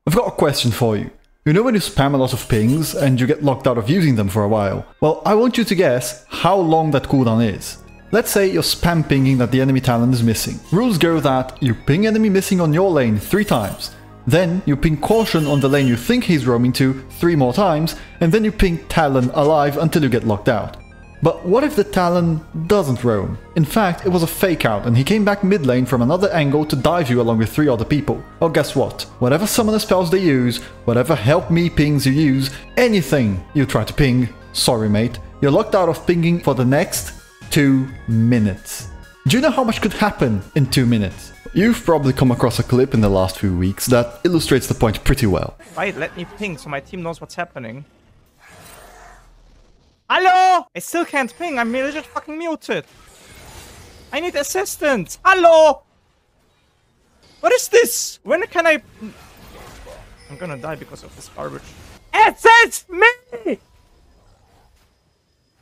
I've got a question for you. You know when you spam a lot of pings and you get locked out of using them for a while? Well, I want you to guess how long that cooldown is. Let's say you're spam pinging that the enemy Talon is missing. Rules go that you ping enemy missing on your lane 3 times. Then you ping Caution on the lane you think he's roaming to 3 more times, and then you ping Talon alive until you get locked out. But what if the Talon doesn't roam? In fact, it was a fake out and he came back mid lane from another angle to dive you along with 3 other people. Well, guess what? Whatever summoner spells they use, whatever help me pings you use, anything you try to ping, sorry mate, you're locked out of pinging for the next 2 minutes. Do you know how much could happen in 2 minutes? You've probably come across a clip in the last few weeks that illustrates the point pretty well. Right, let me ping so my team knows what's happening. Hello? I still can't ping, I'm legit fucking muted. I need assistance. Hello? What is this? When can I... I'm gonna die because of this garbage. Assist me!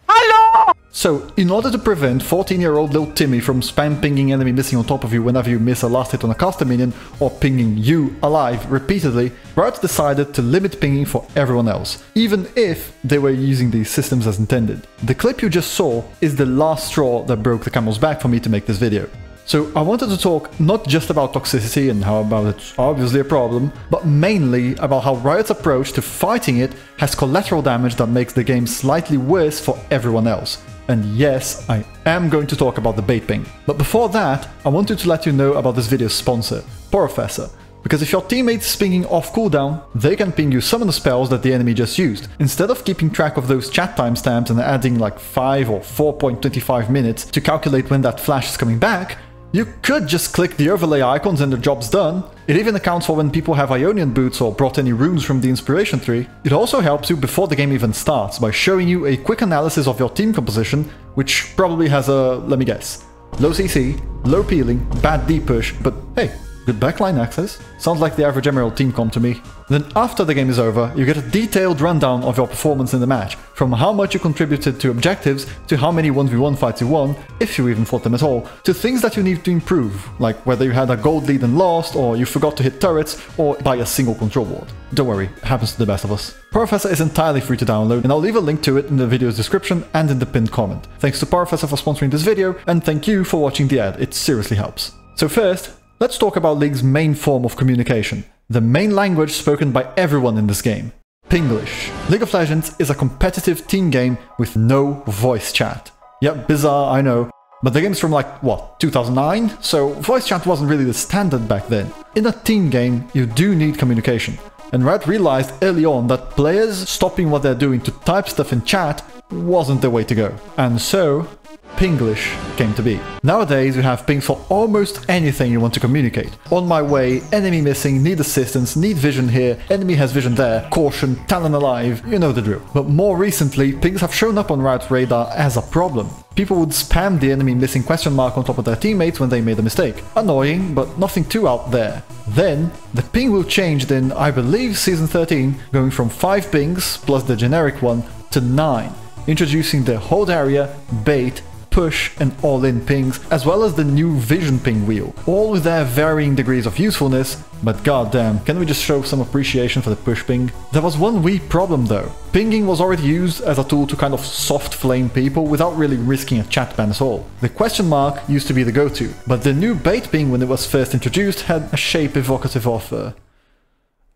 Hello? So, in order to prevent 14-year-old little Timmy from spam pinging enemy missing on top of you whenever you miss a last hit on a caster minion, or pinging you alive repeatedly, Riot decided to limit pinging for everyone else, even if they were using these systems as intended. The clip you just saw is the last straw that broke the camel's back for me to make this video. So I wanted to talk not just about toxicity and how about it's obviously a problem, but mainly about how Riot's approach to fighting it has collateral damage that makes the game slightly worse for everyone else. And yes, I am going to talk about the bait ping. But before that, I wanted to let you know about this video's sponsor, Porofessor. Because if your teammates is pinging off cooldown, they can ping you some of the spells that the enemy just used. Instead of keeping track of those chat timestamps and adding like 5 or 4.25 minutes to calculate when that flash is coming back, you could just click the overlay icons and the job's done. It even accounts for when people have Ionian boots or brought any runes from the inspiration tree. It also helps you before the game even starts by showing you a quick analysis of your team composition, which probably has a, let me guess, low CC, low peeling, bad deep push, but hey, good backline access. Sounds like the average Emerald team comp to me. Then after the game is over, you get a detailed rundown of your performance in the match, from how much you contributed to objectives, to how many 1v1 fights you won, if you even fought them at all, to things that you need to improve, like whether you had a gold lead and lost, or you forgot to hit turrets, or buy a single control ward. Don't worry, it happens to the best of us. Porofessor is entirely free to download, and I'll leave a link to it in the video's description and in the pinned comment. Thanks to Porofessor for sponsoring this video, and thank you for watching the ad, it seriously helps. So first, let's talk about League's main form of communication, the main language spoken by everyone in this game, Pinglish. League of Legends is a competitive team game with no voice chat. Yep, bizarre, I know, but the game's from like, what, 2009? So voice chat wasn't really the standard back then. In a team game, you do need communication, and Riot realized early on that players stopping what they're doing to type stuff in chat wasn't the way to go. And so, Pinglish came to be. Nowadays, you have ping for almost anything you want to communicate. On my way, enemy missing, need assistance, need vision here, enemy has vision there, caution, Talon alive, you know the drill. But more recently, pings have shown up on Riot's radar as a problem. People would spam the enemy missing question mark on top of their teammates when they made a mistake. Annoying, but nothing too out there. Then, the ping will change in, I believe, Season 13, going from 5 pings, plus the generic one, to 9, introducing the hold area, bait, push and all-in pings, as well as the new vision ping wheel, all with their varying degrees of usefulness, but goddamn, can we just show some appreciation for the push ping? There was one wee problem though. Pinging was already used as a tool to kind of soft flame people without really risking a chat ban at all. The question mark used to be the go-to, but the new bait ping when it was first introduced had a shape evocative of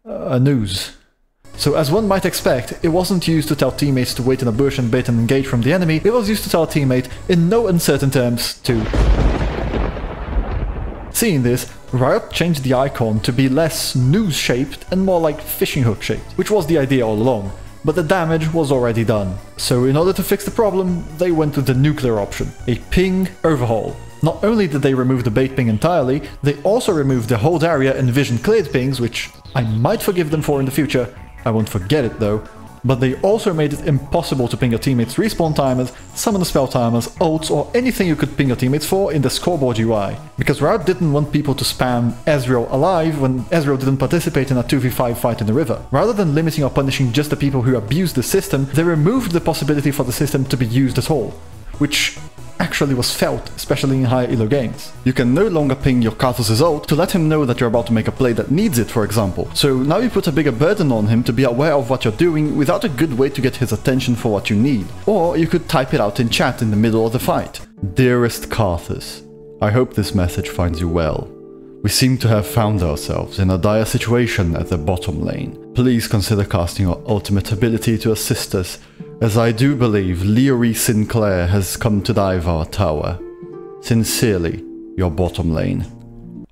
a noose. So as one might expect, it wasn't used to tell teammates to wait in a bush and bait and engage from the enemy, it was used to tell a teammate, in no uncertain terms, to... Seeing this, Riot changed the icon to be less noose-shaped and more like fishing hook-shaped, which was the idea all along, but the damage was already done. So in order to fix the problem, they went with the nuclear option, a ping overhaul. Not only did they remove the bait ping entirely, they also removed the hold area and vision cleared pings, which I might forgive them for in the future. I won't forget it though, but they also made it impossible to ping your teammates' respawn timers, summon the spell timers, ults, or anything you could ping your teammates for in the scoreboard UI. Because Riot didn't want people to spam Ezreal alive when Ezreal didn't participate in a 2v5 fight in the river. Rather than limiting or punishing just the people who abused the system, they removed the possibility for the system to be used at all. Which naturally was felt, especially in higher elo games. You can no longer ping your Karthus' ult to let him know that you're about to make a play that needs it, for example. So now you put a bigger burden on him to be aware of what you're doing without a good way to get his attention for what you need. Or you could type it out in chat in the middle of the fight. Dearest Karthus, I hope this message finds you well. We seem to have found ourselves in a dire situation at the bottom lane. Please consider casting your ultimate ability to assist us, as I do believe Leory Sinclair has come to dive our tower. Sincerely, your bottom lane.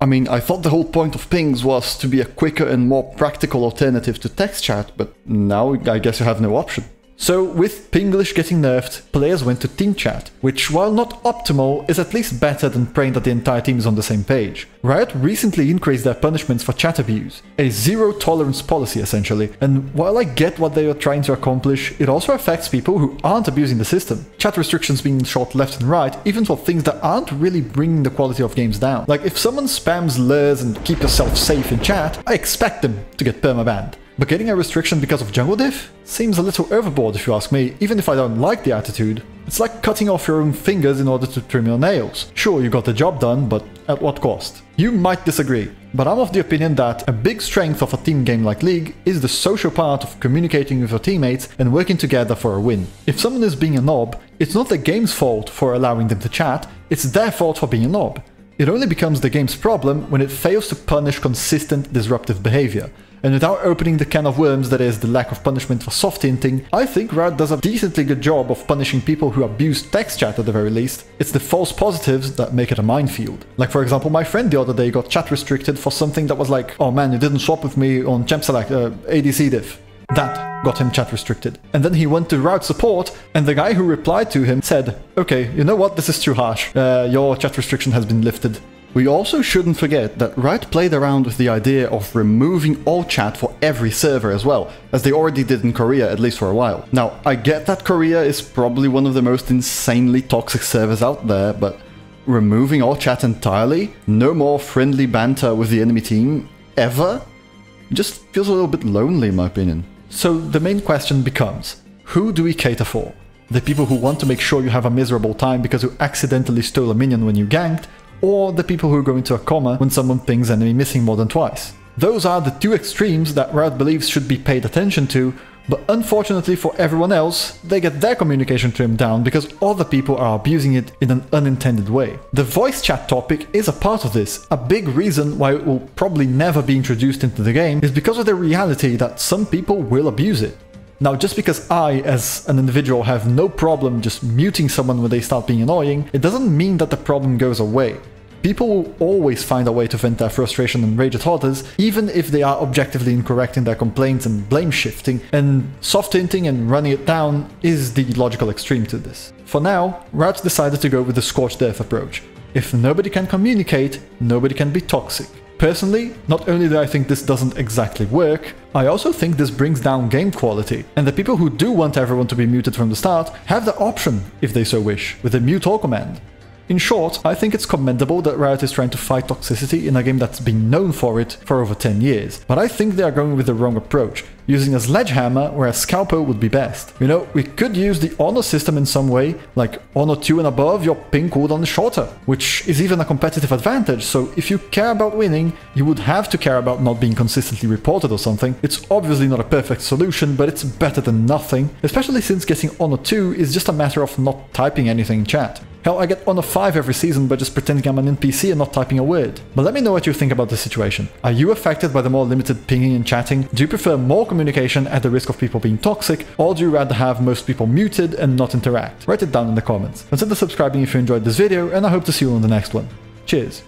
I mean, I thought the whole point of pings was to be a quicker and more practical alternative to text chat, but now I guess you have no option. So, with Pinglish getting nerfed, players went to team chat, which, while not optimal, is at least better than praying that the entire team is on the same page. Riot recently increased their punishments for chat abuse, a zero-tolerance policy essentially, and while I get what they are trying to accomplish, it also affects people who aren't abusing the system. Chat restrictions being shot left and right, even for things that aren't really bringing the quality of games down. Like, if someone spams lures and keep yourself safe in chat, I expect them to get permabanned. But getting a restriction because of jungle diff seems a little overboard if you ask me, even if I don't like the attitude. It's like cutting off your own fingers in order to trim your nails. Sure, you got the job done, but at what cost? You might disagree, but I'm of the opinion that a big strength of a team game like League is the social part of communicating with your teammates and working together for a win. If someone is being a knob, it's not the game's fault for allowing them to chat, it's their fault for being a knob. It only becomes the game's problem when it fails to punish consistent disruptive behavior. And without opening the can of worms that is the lack of punishment for soft hinting, I think Riot does a decently good job of punishing people who abuse text chat at the very least. It's the false positives that make it a minefield. Like, for example, my friend the other day got chat restricted for something that was like, oh man, you didn't swap with me on champ select, ADC diff. That got him chat restricted. And then he went to Riot support, and the guy who replied to him said, okay, you know what, this is too harsh, your chat restriction has been lifted. We also shouldn't forget that Riot played around with the idea of removing all chat for every server as well, as they already did in Korea, at least for a while. Now, I get that Korea is probably one of the most insanely toxic servers out there, but removing all chat entirely? No more friendly banter with the enemy team? Ever? Just feels a little bit lonely in my opinion. So the main question becomes, who do we cater for? The people who want to make sure you have a miserable time because you accidentally stole a minion when you ganked, or the people who go into a coma when someone pings enemy missing more than twice. Those are the two extremes that Riot believes should be paid attention to, but unfortunately for everyone else, they get their communication trimmed down because other people are abusing it in an unintended way. The voice chat topic is a part of this. A big reason why it will probably never be introduced into the game is because of the reality that some people will abuse it. Now, just because I, as an individual, have no problem just muting someone when they start being annoying, it doesn't mean that the problem goes away. People will always find a way to vent their frustration and rage at others, even if they are objectively incorrect in their complaints and blame shifting, and soft hinting and running it down is the logical extreme to this. For now, Riot decided to go with the scorched earth approach. If nobody can communicate, nobody can be toxic. Personally, not only do I think this doesn't exactly work, I also think this brings down game quality, and the people who do want everyone to be muted from the start have the option, if they so wish, with the mute all command. In short, I think it's commendable that Riot is trying to fight toxicity in a game that's been known for it for over 10 years, but I think they are going with the wrong approach, using a sledgehammer where a scalpel would be best. You know, we could use the honor system in some way, like honor 2 and above, your ping cooldown is shorter, which is even a competitive advantage, so if you care about winning, you would have to care about not being consistently reported or something. It's obviously not a perfect solution, but it's better than nothing, especially since getting honor 2 is just a matter of not typing anything in chat. Hell, I get honor 5 every season by just pretending I'm an NPC and not typing a word. But let me know what you think about this situation. Are you affected by the more limited pinging and chatting? Do you prefer more communication at the risk of people being toxic? Or do you rather have most people muted and not interact? Write it down in the comments. Consider subscribing if you enjoyed this video, and I hope to see you on the next one. Cheers!